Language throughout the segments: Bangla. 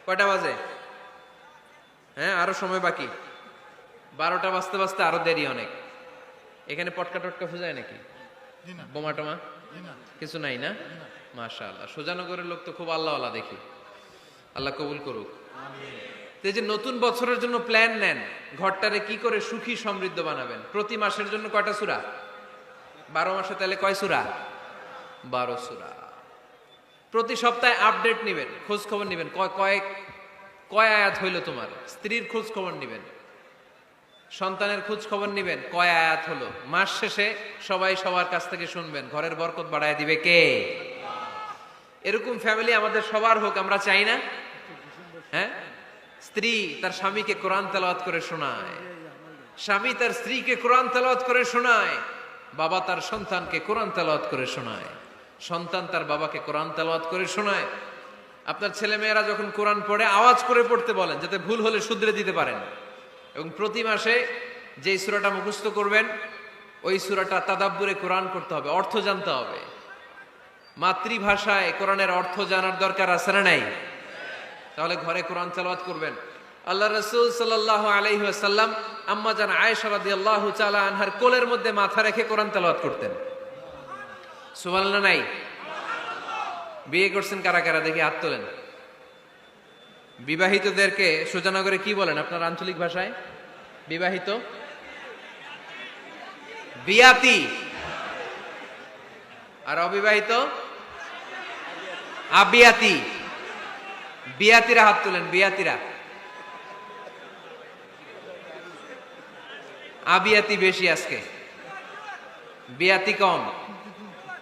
কয়টা বাজে? হ্যাঁ, আরো সময় বাকি। 12টা বাজতে বাজতে আরো দেরি অনেক। এখানে পটকা টটকা ফুজায় নাকি? বোমা টোমা কিছু নাই না? মাশাআল্লাহ, সুজানগরের লোক তো খুব আল্লাহওয়ালা দেখি। আল্লাহ কবুল করুক। এই যে নতুন বছরের জন্য প্ল্যান নেন, ঘরটারে কি করে সুখী সমৃদ্ধ বানাবেন। প্রতি মাসের জন্য কয়টা সূরা? 12 মাসে তাহলে কয় সূরা? 12 সূরা। প্রতি সপ্তাহে আপডেট নেবেন, খোঁজ খবর নেবেন, কয় আয়াত হইল তোমার। স্ত্রীর খোঁজ খবর নেবেন, সন্তানের খোঁজ খবর নেবেন, কয় আয়াত হলো। মাস শেষে সবাই সবার কাছ থেকে শুনবেন, ঘরের বরকত বাড়ায় দিবে কে? এরকম ফ্যামিলি আমাদের সবার হোক, আমরা চাই না? হ্যাঁ, স্ত্রী তার স্বামীকে কোরআন তেলাওয়াত করে শোনায়, স্বামী তার স্ত্রীকে কোরআন তেলাওয়াত করে শোনায়, বাবা তার সন্তানকে কোরআন তেলাওয়াত করে শোনায়, সন্তান তার বাবাকে কোরআন তেলাওয়াত করে শোনায়। আপনার ছেলে মেয়েরা যখন কোরআন পড়ে আওয়াজ করে পড়তে বলেন, যাতে ভুল হলে শুধরে দিতে পারেন। এবং প্রতি মাসে যেই সূরাটা মুখস্থ করবেন, ওই সূরাটা তাদাব্বুরে কোরআন করতে হবে, অর্থ জানতে হবে। মাতৃভাষায় কোরআনের অর্থ জানার দরকার আছে না নাই? তাহলে ঘরে কোরআন তেলাওয়াত করবেন। আল্লাহ রাসূল সাল্লাল্লাহু আলাইহি ওয়াসাল্লাম আম্মা জান আয়েশা রাদিয়াল্লাহু তাআলা আনহার কোলের মধ্যে মাথা রেখে কোরআন তেলাওয়াত করতেন। সুবহানাল্লাহ নাই? বিয়ে করছেন কারা কারা দেখি হাত তোলেন। বিবাহিতদেরকে সুজানগরে কি বলেন আপনার আঞ্চলিক ভাষায়? বিবাহিত বিয়াতি, আর অবিবাহিত আবিয়াতি। বিয়াতিরা হাত তুলেন, বিয়াতিরা। আবিয়াতি বেশি আজকে, বিয়াতি কম।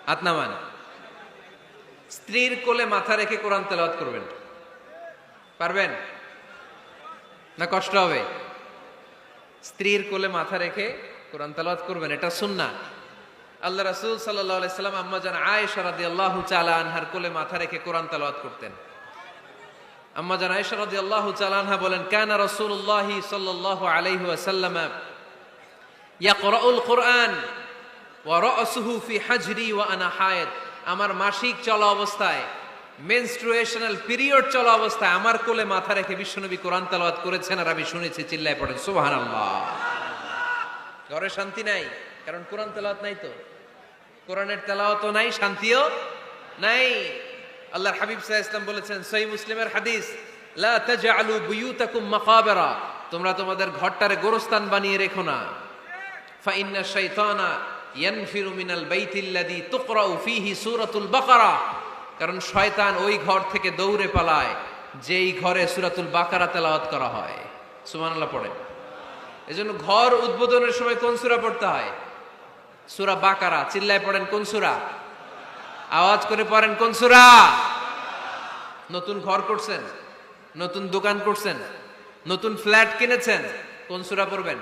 হাত নামান। স্ত্রীর কোলে মাথা রেখে কোরআন তেলাওয়াত করবেন, পারবেন না? কষ্ট হবে? স্ত্রীর কোলে মাথা রেখে কোরআন তেলাওয়াত করবেন, এটা সুন্নাহ। আল্লাহ রাসূল সাল্লাল্লাহু আলাইহি সাল্লাম আম্মা জান আয়েশা রাদিয়াল্লাহু তাআলা আনহার কোলে মাথা রেখে কোরআন তেলাওয়াত করতেন। আম্মা জান আয়েশা রাদিয়াল্লাহু তাআলা আনহা বলেন, কানা রাসূলুল্লাহ সাল্লাল্লাহু আলাইহি ওয়াসাল্লাম ইয়াকরাউল কুরআন ওয়া রাসুহু ফি হাজরি ওয়া আনা হায়েদ। আমার মাসিক চলা অবস্থায়, মেনস্ট্রুয়েশনাল পিরিয়ড চলা অবস্থায় আমার কোলে মাথা রেখে বিশ্বনবী কোরআন তেলাওয়াত করেছেন, আর আমি শুনেছি। চিল্লায় পড়েন সুবহানাল্লাহ। ঘরে শান্তি নাই, কারণ কোরআন তেলাওয়াত নাই। তো কোরআনের তেলাওয়াতও নাই, শান্তিও নাই। আল্লাহর হাবিব সাল্লাল্লাহু আলাইহি ওয়াসাল্লাম বলেছেন, সহিহ মুসলিমের হাদিস, লা তাজআলু বুয়ুতাকুম মাকাবিরা, তোমরা তোমাদের ঘরটারে গোরস্থান বানিয়ে রেখো না। ফা ইন্না শাইতানা ইয়ানফিরু মিনাল বাইতিল্লাযী তুকরাউ ফীহি সূরাতুল বাকারা, কারণ শয়তান ওই ঘর থেকে দৌড়ে পালায় যেই ঘরে সূরাতুল বাকারা তেলাওয়াত করা হয়। সুবহানাল্লাহ পড়েন। এজন্য ঘর উদ্বোধনের সময় কোন সূরা পড়তে হয়? সূরা বাকারা। চিল্লায় পড়েন কোন সূরা? আওয়াজ করে পড়েন কোন সূরা? নতুন ঘর করছেন, নতুন দোকান করছেন, নতুন ফ্ল্যাট কিনেছেন, কোন সূরা পড়বেন?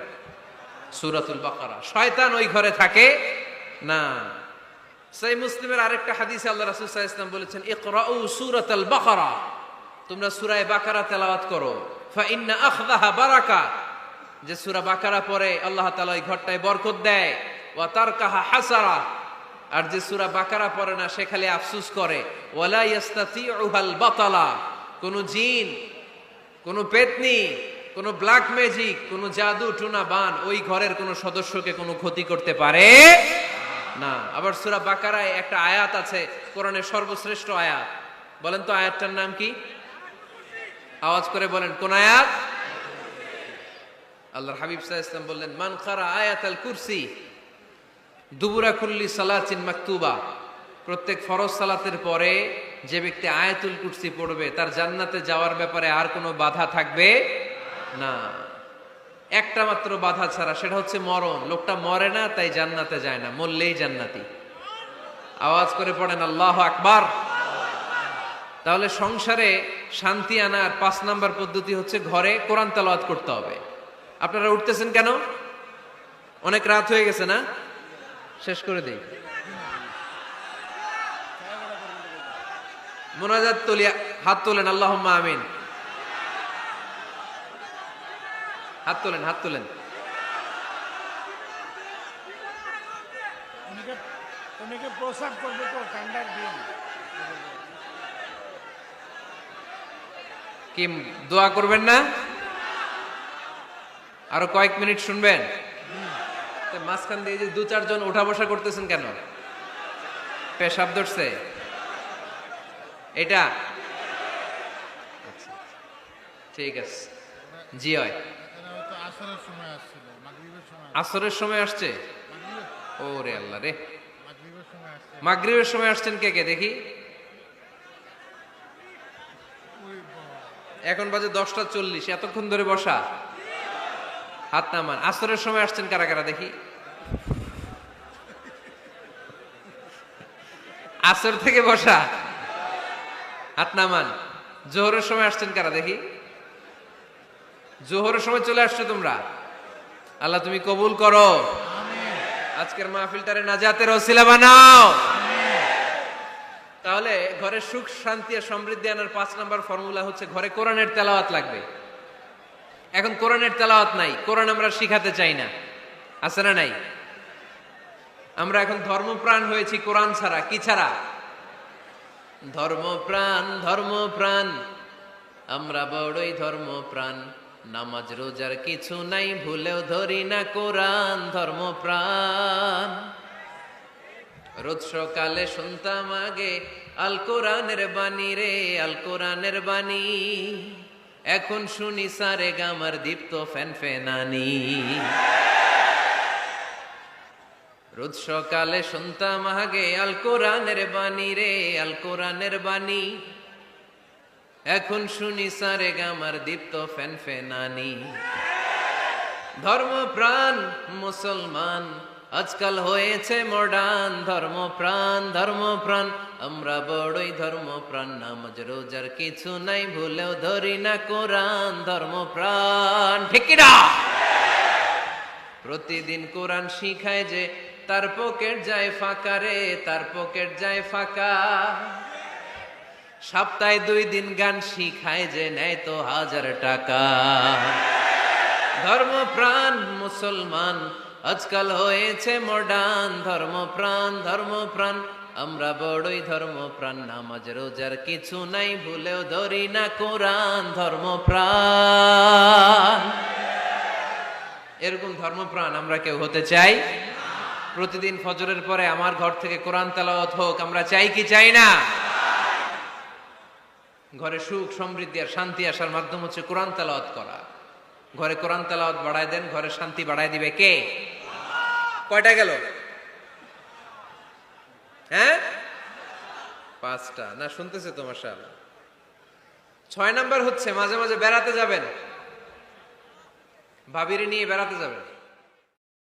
সূরাতুল বাকারা। শয়তান ওই ঘরে থাকে না। সহিহ মুসলিমের আরেকটা হাদিসে আল্লাহ রাসূল সাল্লাল্লাহু আলাইহি ওয়াসাল্লাম বলেছেন, ইকরাউ সূরাতাল বাকারা, তোমরা সূরা বাকারা তেলাওয়াত করো। ফা ইন্না আখযাহা বারাকা, যে সূরা বাকারা পড়ে আল্লাহ তাআলা ওই ঘরটায় বরকত দেয়। ওয়া তারকাহা হাসারা, আর যে সূরা বাকারা পড়ে না সে খালি আফসোস করে। ওয়ালা ইস্তাতিউহাল বাতালা, কোন জিন, কোন পেতনি, কোন ব্ল্যাক ম্যাজিক, কোন জাদু টুনা বান ওই ঘরের কোন সদস্যকে কোনো ক্ষতি করতে পারে না। আবার সূরা বাকারায় একটা আয়াত আছে, কোরআনের সর্বশ্রেষ্ঠ আয়াত। বলেন তো আয়াতটার নাম কি? আওয়াজ করে বলেন কোন আয়াত? আল্লাহর হাবিব সাল্লাল্লাহু আলাইহি ওয়াসাল্লাম বললেন, মান কারা আয়াতাল কুরসি দুবুরা কুল্লি সালাতিন মাকতুবা, প্রত্যেক ফরজ সালাতের পরে যে ব্যক্তি আয়াতুল কুরসি পড়বে তার জান্নাতে যাওয়ার ব্যাপারে আর কোনো বাধা থাকবে না। একটা মাত্র বাধা ছাড়া, সেটা হচ্ছে মরণ। লোকটা মরে না তাই জান্নাতে যায় না, মরলেই জান্নাতি। আওয়াজ করে পড়েন আল্লাহু আকবার। তাহলে সংসারে শান্তি আনার 5 নাম্বার পদ্ধতি হচ্ছে ঘরে কোরআন তেলাওয়াত করতে হবে। আপনারা উঠতেছেন কেন? অনেক রাত হয়ে গেছে না? শেষ করে দেই। মুনাজাত তুলিয়া হাত তোলেন, আল্লাহুম্মা আমিন। হাত তোলেন, হাত তোলেন। অনেকে প্রসাব করবে তো ঠান্ডার দিন। কি দোয়া করবেন না? আরো কয়েক মিনিট শুনবেন? তো মাঝখান দিয়ে যে দু চারজন উঠা বসা করতেছেন কেন? পেশাব ধরছে এটা? আচ্ছা, ঠিক আছে, জি হয়। এরা হয়তো আসরের সময় আসছিল, মাগরিবের সময় আসরের সময় আসছে? ওরে আল্লাহ রে, মাগরিবের সময় আসছে। মাগরিবের সময় আসছেন কে কে দেখি? ওই বাবা, এখন বাজে 10টা 40, এতক্ষণ ধরে বসা? হাত নামান। আসরের সময় আসছেন কারা কারা দেখি? আসর থেকে বসা, হাত নামান। জোহরের সময় আসছেন কারা দেখি? জোহরের সময় চলে আসছো তোমরা। আল্লাহ তুমি কবুল করো, আজকের মাহফিলটারে নাজাতের ওসিলা বানাও। তাহলে ঘরে সুখ শান্তি আর সমৃদ্ধি আনার 5 নাম্বার ফর্মুলা হচ্ছে ঘরে কোরআনের তেলাওয়াত লাগবে। এখন কোরআনের তেলাওয়াত নাই, কোরআন আমরা শিখাতে চাই না, আছে না নাই? আমরা এখন ধর্মপ্রাণ হয়েছি কোরআন ছাড়া। কি ছাড়া? ধর্মপ্রাণ, ধর্মপ্রাণ, আমরা বড়ই ধর্মপ্রাণ। নামাজ রোজার কিছু নাই, ভুলেও ধরি না কোরআন। ধর্মপ্রাণ, রোজ সকালে শুনতাম আগে আল কোরআনের বাণী রে, আল কোরআনের বাণী। এখন শুনি সারে গামার দীপ্ত ফ্যান ফেনানি। রোজ সকালে শুনতাম আগে আল কোরআনের বাণী রে, আল কোরআনের বাণী। এখন শুনি সারে গামার দীপ্ত ফ্যান ফেনানি। ধর্মপ্রাণ মুসলমান আজকাল হয়েছে মডার্ন। ধর্মপ্রাণ, ধর্মপ্রাণ, আমরা বড়ই ধর্মপ্রাণ। নামাজ রোজার কিছু নাই, ভুলেও ধরি না কোরআন। ধর্মপ্রাণ, ঠিক কি না? প্রতিদিন কোরআন শিখায় যে তার পকেট যায় ফাঁকা রে, তার পকেট যায় ফাঁকা। সপ্তাহে 2 দিন গান শিখায় যে নেয় তো 1000 টাকা। ধর্মপ্রাণ মুসলমান আজকাল হয়েছে মডার্ন। ধর্মপ্রাণ, ধর্মপ্রাণ, আমরা বড়ই ধর্মপ্রাণ। নামাজ রোজার কিছু নাই, ভুলেও ধরি না কোরআন। ধর্মপ্রাণ, এরকম ধর্মপ্রাণ আমরা কেউ হতে চাই? প্রতিদিন ফজরের পরে আমার ঘর থেকে কোরআন তেলাওয়াত হোক, আমরা চাই কি চাই না? ঘরে সুখ সমৃদ্ধি আর শান্তি আসার মাধ্যম হচ্ছে কোরআন তেলাওয়াত করা। ঘরে কোরআন তেলাওয়াত বাড়ায় দেন, ঘরে শান্তি বাড়ায় দিবে কে? কয়টা গেল? হ্যাঁ, 5টা না? শুনতেছে তো মাশাআল্লাহ। 6 নাম্বার হচ্ছে মাঝে মাঝে বেড়াতে যাবেন, ভাবিরে নিয়ে বেড়াতে যাবেন।